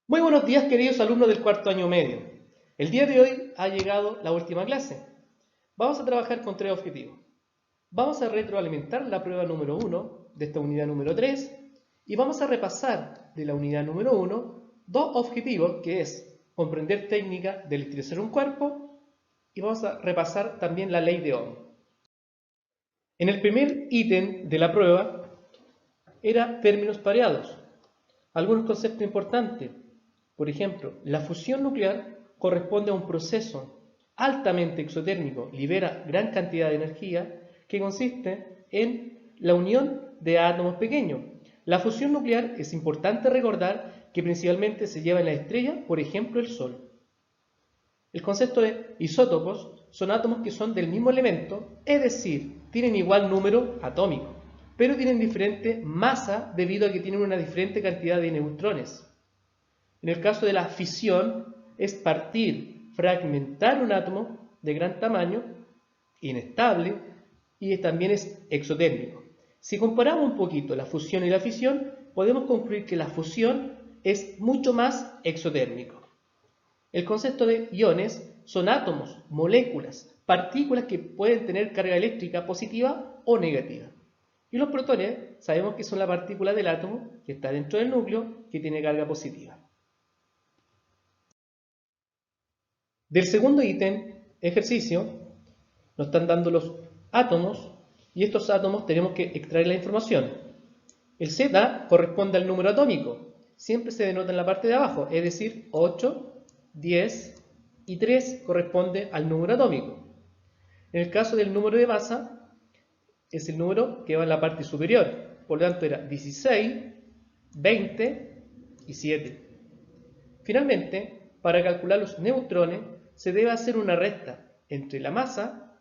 Muy buenos días, queridos alumnos del cuarto año medio. El día de hoy ha llegado la última clase. Vamos a trabajar con tres objetivos. Vamos a retroalimentar la prueba número 1 de esta unidad número 3 y vamos a repasar de la unidad número 1 dos objetivos, que es comprender técnica de electricidad un cuerpo y vamos a repasar también la ley de Ohm. En el primer ítem de la prueba era términos pareados. Algunos conceptos importantes. Por ejemplo, la fusión nuclear corresponde a un proceso altamente exotérmico, libera gran cantidad de energía que consiste en la unión de átomos pequeños. La fusión nuclear es importante recordar que principalmente se lleva en la estrella, por ejemplo, el Sol. El concepto de isótopos son átomos que son del mismo elemento, es decir, tienen igual número atómico, pero tienen diferente masa debido a que tienen una diferente cantidad de neutrones. En el caso de la fisión, es partir, fragmentar un átomo de gran tamaño, inestable, y también es exotérmico. Si comparamos un poquito la fusión y la fisión, podemos concluir que la fusión es mucho más exotérmico. El concepto de iones son átomos, moléculas, partículas que pueden tener carga eléctrica positiva o negativa. Y los protones sabemos que son la partícula del átomo que está dentro del núcleo que tiene carga positiva. Del segundo ítem, ejercicio, nos están dando los átomos y estos átomos tenemos que extraer la información. El Z corresponde al número atómico, siempre se denota en la parte de abajo, es decir, 8, 10 y 3 corresponde al número atómico. En el caso del número de masa, es el número que va en la parte superior, por lo tanto era 16, 20 y 7. Finalmente, para calcular los neutrones, se debe hacer una resta entre la masa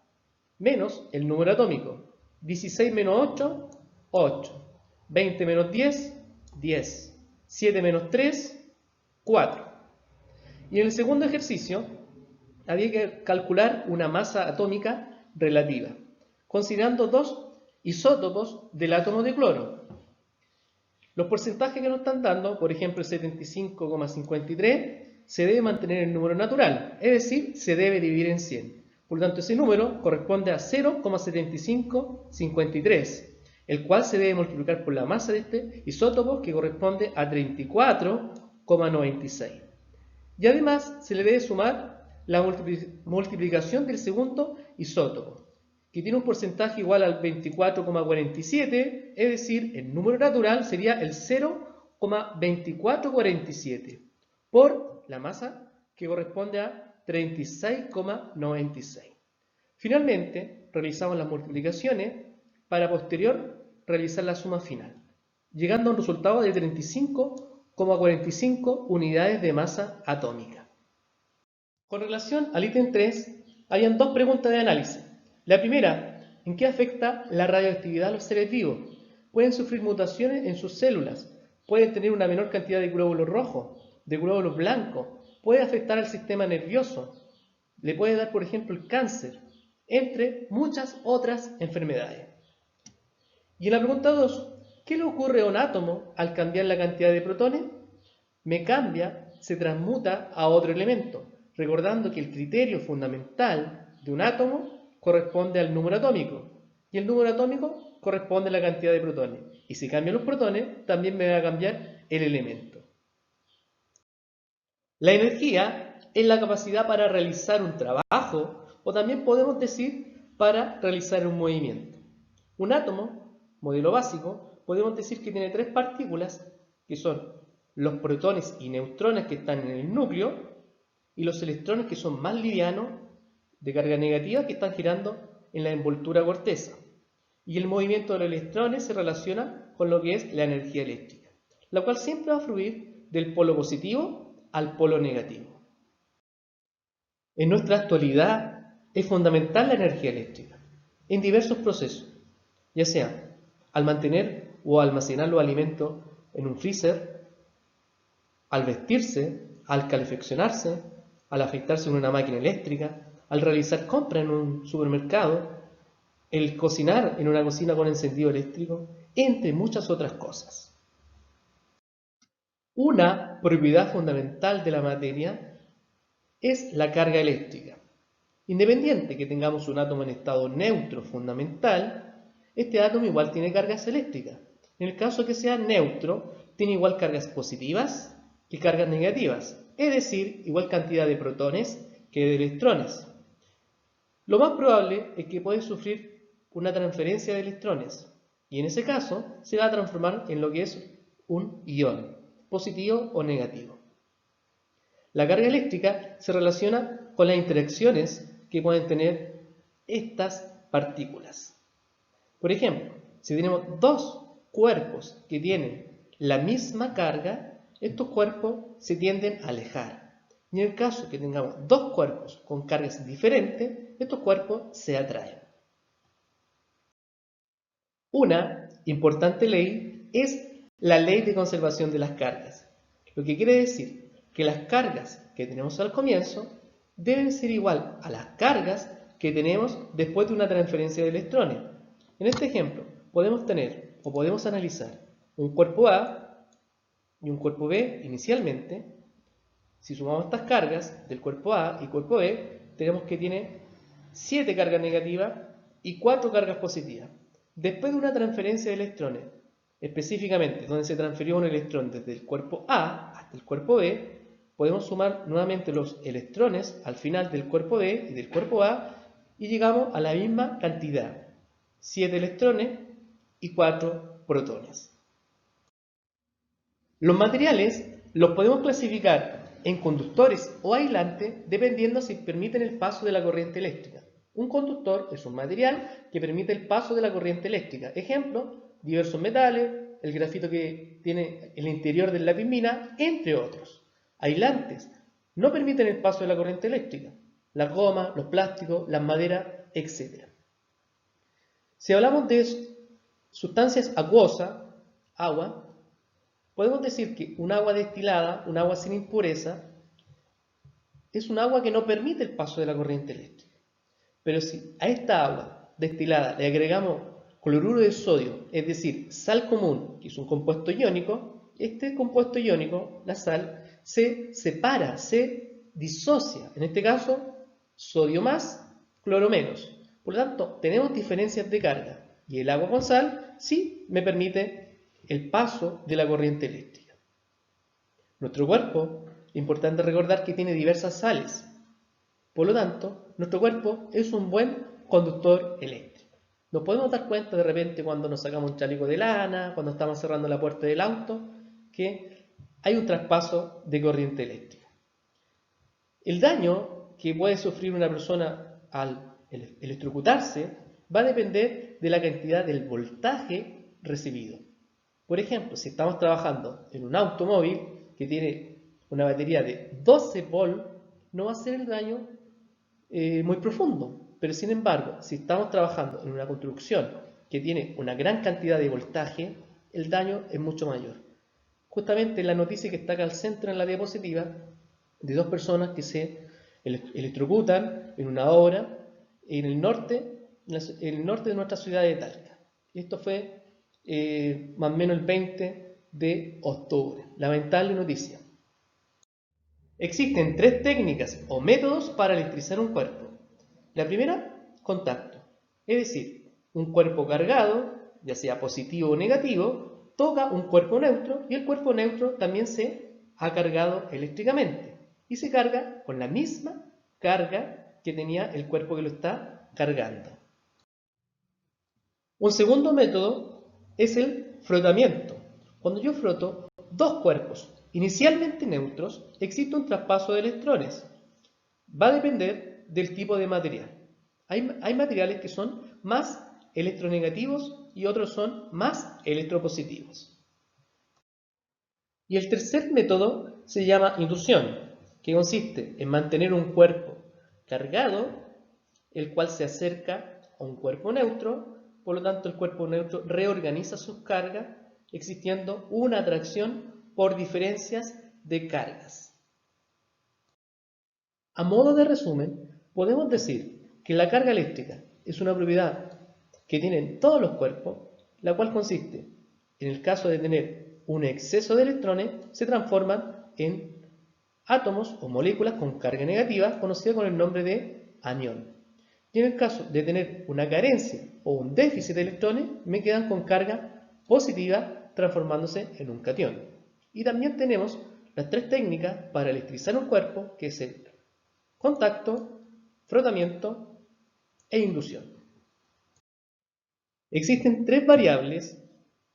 menos el número atómico. 16 menos 8, 8. 20 menos 10, 10. 7 menos 3, 4. Y en el segundo ejercicio, había que calcular una masa atómica relativa, considerando dos isótopos del átomo de cloro. Los porcentajes que nos están dando, por ejemplo el 75,53, se debe mantener el número natural, es decir, se debe dividir en 100. Por lo tanto, ese número corresponde a 0,7553, el cual se debe multiplicar por la masa de este isótopo, que corresponde a 34,96. Y además se le debe sumar la multiplicación del segundo isótopo, que tiene un porcentaje igual al 24,47, es decir, el número natural sería el 0,2447 por la masa, que corresponde a 36,96. Finalmente, realizamos las multiplicaciones para posterior realizar la suma final, llegando a un resultado de 35,45 unidades de masa atómica. Con relación al ítem 3, habían dos preguntas de análisis. La primera, ¿en qué afecta la radioactividad a los seres vivos? Pueden sufrir mutaciones en sus células, pueden tener una menor cantidad de glóbulos rojos, de glóbulos blancos, puede afectar al sistema nervioso, le puede dar, por ejemplo, el cáncer, entre muchas otras enfermedades. Y en la pregunta 2, ¿qué le ocurre a un átomo al cambiar la cantidad de protones? Me cambia, se transmuta a otro elemento, recordando que el criterio fundamental de un átomo corresponde al número atómico, y el número atómico corresponde a la cantidad de protones. Y si cambian los protones, también me va a cambiar el elemento. La energía es la capacidad para realizar un trabajo, o también podemos decir para realizar un movimiento. Un átomo, modelo básico, podemos decir que tiene tres partículas, que son los protones y neutrones que están en el núcleo, y los electrones, que son más livianos, de carga negativa, que están girando en la envoltura corteza. Y el movimiento de los electrones se relaciona con lo que es la energía eléctrica, la cual siempre va a fluir del polo positivo al polo negativo. En nuestra actualidad es fundamental la energía eléctrica en diversos procesos, ya sea al mantener o almacenar los alimentos en un freezer, al vestirse, al calefaccionarse, al afeitarse en una máquina eléctrica, al realizar compras en un supermercado, el cocinar en una cocina con encendido eléctrico, entre muchas otras cosas. Una propiedad fundamental de la materia es la carga eléctrica. Independiente que tengamos un átomo en estado neutro fundamental, este átomo igual tiene cargas eléctricas. En el caso que sea neutro, tiene igual cargas positivas que cargas negativas, es decir, igual cantidad de protones que de electrones. Lo más probable es que puede sufrir una transferencia de electrones, y en ese caso se va a transformar en lo que es un ion, positivo o negativo. La carga eléctrica se relaciona con las interacciones que pueden tener estas partículas. Por ejemplo, si tenemos dos cuerpos que tienen la misma carga, estos cuerpos se tienden a alejar. Y en el caso que tengamos dos cuerpos con cargas diferentes, estos cuerpos se atraen. Una importante ley es la ley de conservación de las cargas, lo que quiere decir que las cargas que tenemos al comienzo deben ser igual a las cargas que tenemos después de una transferencia de electrones. En este ejemplo, podemos tener o podemos analizar un cuerpo A y un cuerpo B inicialmente. Si sumamos estas cargas del cuerpo A y cuerpo B, tenemos que tiene 7 cargas negativas y 4 cargas positivas. Después de una transferencia de electrones, específicamente donde se transfirió un electrón desde el cuerpo A hasta el cuerpo B, podemos sumar nuevamente los electrones al final del cuerpo B y del cuerpo A y llegamos a la misma cantidad, 7 electrones y 4 protones. Los materiales los podemos clasificar en conductores o aislantes dependiendo si permiten el paso de la corriente eléctrica. Un conductor es un material que permite el paso de la corriente eléctrica. Ejemplo, diversos metales, el grafito que tiene el interior del lápiz mina, entre otros. Aislantes no permiten el paso de la corriente eléctrica. Las gomas, los plásticos, las maderas, etc. Si hablamos de sustancias acuosas, agua, podemos decir que un agua destilada, un agua sin impureza, es un agua que no permite el paso de la corriente eléctrica. Pero si a esta agua destilada le agregamos cloruro de sodio, es decir, sal común, que es un compuesto iónico, este compuesto iónico, la sal, se separa, se disocia. En este caso, sodio más, cloro menos. Por lo tanto, tenemos diferencias de carga. Y el agua con sal sí me permite el paso de la corriente eléctrica. Nuestro cuerpo, importante recordar que tiene diversas sales. Por lo tanto, nuestro cuerpo es un buen conductor eléctrico. Nos podemos dar cuenta de repente cuando nos sacamos un chaleco de lana, cuando estamos cerrando la puerta del auto, que hay un traspaso de corriente eléctrica. El daño que puede sufrir una persona al electrocutarse va a depender de la cantidad del voltaje recibido. Por ejemplo, si estamos trabajando en un automóvil que tiene una batería de 12 volts, no va a ser el daño muy profundo. Pero sin embargo, si estamos trabajando en una construcción que tiene una gran cantidad de voltaje, el daño es mucho mayor. Justamente la noticia que está acá al centro en la diapositiva, de dos personas que se electrocutan en una obra en el norte de nuestra ciudad de Talca. Esto fue más o menos el 20 de octubre. Lamentable noticia. Existen 3 técnicas o métodos para electrizar un cuerpo. La primera, contacto. Es decir, un cuerpo cargado, ya sea positivo o negativo, toca un cuerpo neutro y el cuerpo neutro también se ha cargado eléctricamente y se carga con la misma carga que tenía el cuerpo que lo está cargando. Un segundo método es el frotamiento. Cuando yo froto dos cuerpos inicialmente neutros, existe un traspaso de electrones. Va a depender del tipo de material. Hay materiales que son más electronegativos y otros son más electropositivos. Y el tercer método se llama inducción, que consiste en mantener un cuerpo cargado, el cual se acerca a un cuerpo neutro. Por lo tanto, el cuerpo neutro reorganiza sus cargas, existiendo una atracción por diferencias de cargas. A modo de resumen, podemos decir que la carga eléctrica es una propiedad que tienen todos los cuerpos, la cual consiste, en el caso de tener un exceso de electrones, se transforman en átomos o moléculas con carga negativa, conocida con el nombre de anión. Y en el caso de tener una carencia o un déficit de electrones, me quedan con carga positiva, transformándose en un catión. Y también tenemos las tres técnicas para electrizar un cuerpo, que es el contacto, frotamiento e inducción. Existen tres variables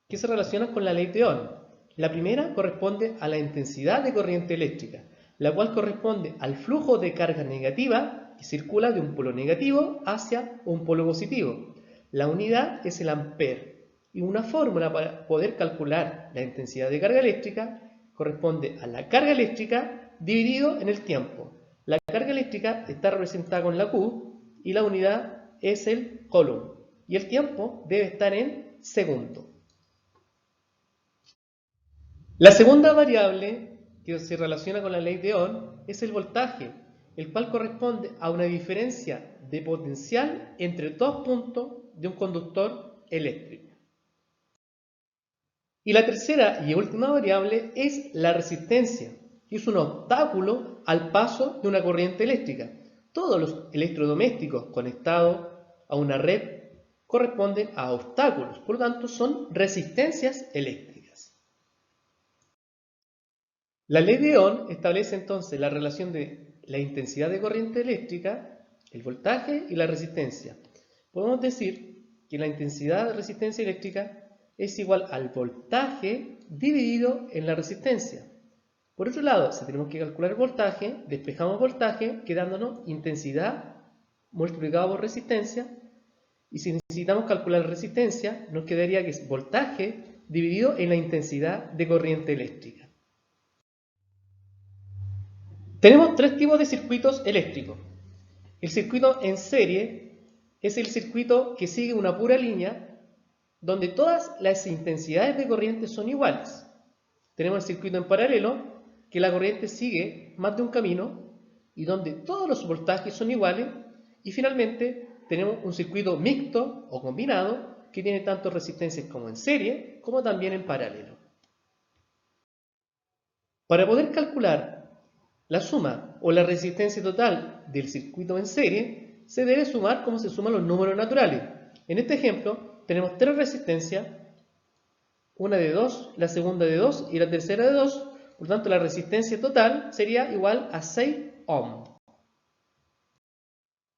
que se relacionan con la ley de Ohm. La primera corresponde a la intensidad de corriente eléctrica, la cual corresponde al flujo de carga negativa que circula de un polo negativo hacia un polo positivo. La unidad es el ampere, y una fórmula para poder calcular la intensidad de carga eléctrica corresponde a la carga eléctrica dividido en el tiempo. La carga eléctrica está representada con la Q y la unidad es el coulomb, y el tiempo debe estar en segundos. La segunda variable que se relaciona con la ley de Ohm es el voltaje, el cual corresponde a una diferencia de potencial entre dos puntos de un conductor eléctrico. Y la tercera y última variable es la resistencia, que es un obstáculo al paso de una corriente eléctrica. Todos los electrodomésticos conectados a una red corresponden a obstáculos, por lo tanto son resistencias eléctricas. La ley de Ohm establece entonces la relación de la intensidad de corriente eléctrica, el voltaje y la resistencia. Podemos decir que la intensidad de resistencia eléctrica es igual al voltaje dividido en la resistencia. Por otro lado, si tenemos que calcular el voltaje, despejamos voltaje quedándonos intensidad multiplicado por resistencia, y si necesitamos calcular resistencia, nos quedaría que es voltaje dividido en la intensidad de corriente eléctrica. Tenemos tres tipos de circuitos eléctricos. El circuito en serie es el circuito que sigue una pura línea donde todas las intensidades de corriente son iguales. Tenemos el circuito en paralelo, que la corriente sigue más de un camino y donde todos los voltajes son iguales. Y finalmente tenemos un circuito mixto o combinado que tiene tanto resistencias como en serie como también en paralelo. Para poder calcular la suma o la resistencia total del circuito en serie, se debe sumar como se suman los números naturales. En este ejemplo tenemos tres resistencias, una de 2, la segunda de 2 y la tercera de 2, por lo tanto la resistencia total sería igual a 6 ohm.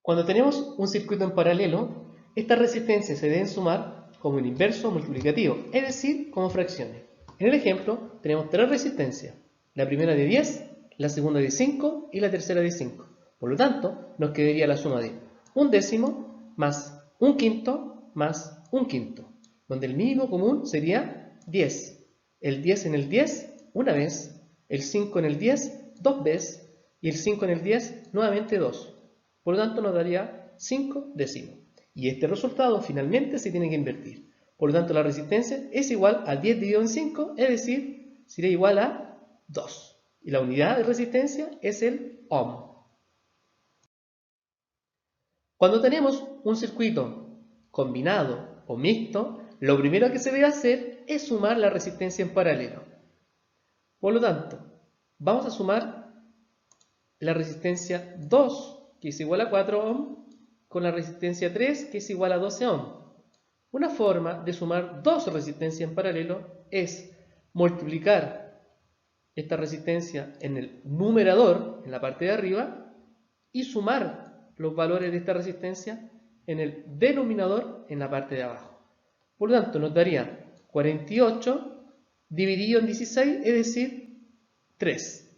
Cuando tenemos un circuito en paralelo, estas resistencias se deben sumar como un inverso multiplicativo, es decir, como fracciones. En el ejemplo tenemos tres resistencias, la primera de 10, la segunda de 5 y la tercera de 5. Por lo tanto, nos quedaría la suma de un décimo más un quinto más un quinto, donde el mínimo común sería 10. El 10 en el 10, una vez. El 5 en el 10, dos veces. Y el 5 en el 10, nuevamente 2. Por lo tanto, nos daría 5 décimos. Y este resultado finalmente se tiene que invertir. Por lo tanto, la resistencia es igual a 10 dividido en 5, es decir, sería igual a 2. Y la unidad de resistencia es el ohm. Cuando tenemos un circuito combinado o mixto, lo primero que se debe hacer es sumar la resistencia en paralelo. Por lo tanto, vamos a sumar la resistencia 2, que es igual a 4 ohm, con la resistencia 3, que es igual a 12 ohm. Una forma de sumar dos resistencias en paralelo es multiplicar esta resistencia en el numerador, en la parte de arriba, y sumar los valores de esta resistencia en el denominador, en la parte de abajo. Por lo tanto, nos daría 48 dividido en 16, es decir, 3.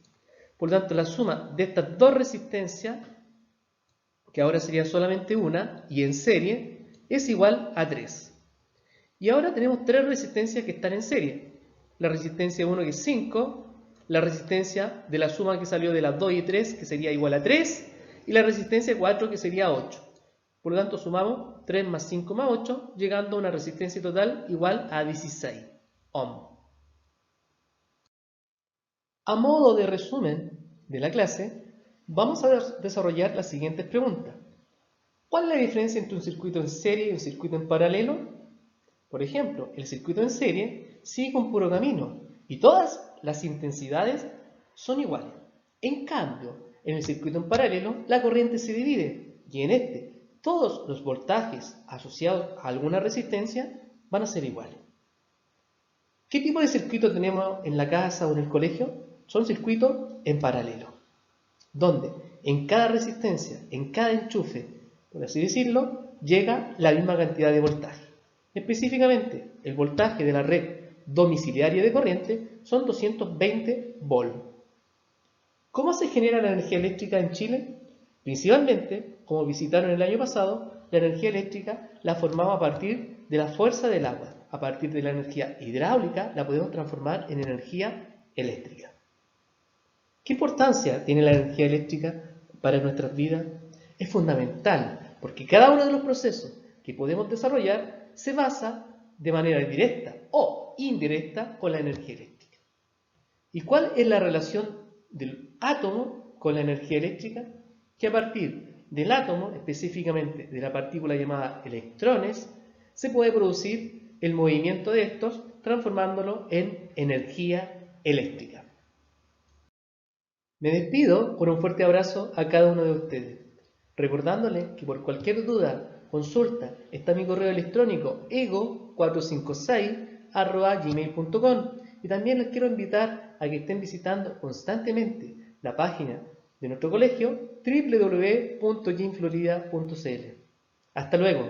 Por lo tanto, la suma de estas dos resistencias, que ahora sería solamente una, y en serie, es igual a 3. Y ahora tenemos tres resistencias que están en serie. La resistencia 1, que es 5, la resistencia de la suma que salió de las 2 y 3, que sería igual a 3, y la resistencia 4, que sería 8. Por lo tanto, sumamos 3 más 5 más 8, llegando a una resistencia total igual a 16 ohm. A modo de resumen de la clase, vamos a desarrollar las siguientes preguntas. ¿Cuál es la diferencia entre un circuito en serie y un circuito en paralelo? Por ejemplo, el circuito en serie sigue un puro camino, y todas las intensidades son iguales. En cambio, en el circuito en paralelo, la corriente se divide y en este todos los voltajes asociados a alguna resistencia van a ser iguales. ¿Qué tipo de circuito tenemos en la casa o en el colegio? Son circuitos en paralelo, donde en cada resistencia, en cada enchufe, por así decirlo, llega la misma cantidad de voltaje. Específicamente, el voltaje de la red domiciliaria de corriente son 220 volts. ¿Cómo se genera la energía eléctrica en Chile? Principalmente, como visitaron el año pasado, la energía eléctrica la formamos a partir de la fuerza del agua. A partir de la energía hidráulica la podemos transformar en energía eléctrica. ¿Qué importancia tiene la energía eléctrica para nuestras vidas? Es fundamental, porque cada uno de los procesos que podemos desarrollar se basa de manera directa o indirecta con la energía eléctrica. ¿Y cuál es la relación del átomo con la energía eléctrica? Que a partir del átomo, específicamente de la partícula llamada electrones, se puede producir el movimiento de estos transformándolo en energía eléctrica. Me despido con un fuerte abrazo a cada uno de ustedes, recordándole que por cualquier duda, consulta, está mi correo electrónico ego456@gmail.com y también les quiero invitar a que estén visitando constantemente la página de nuestro colegio www.ginflorida.cl. Hasta luego.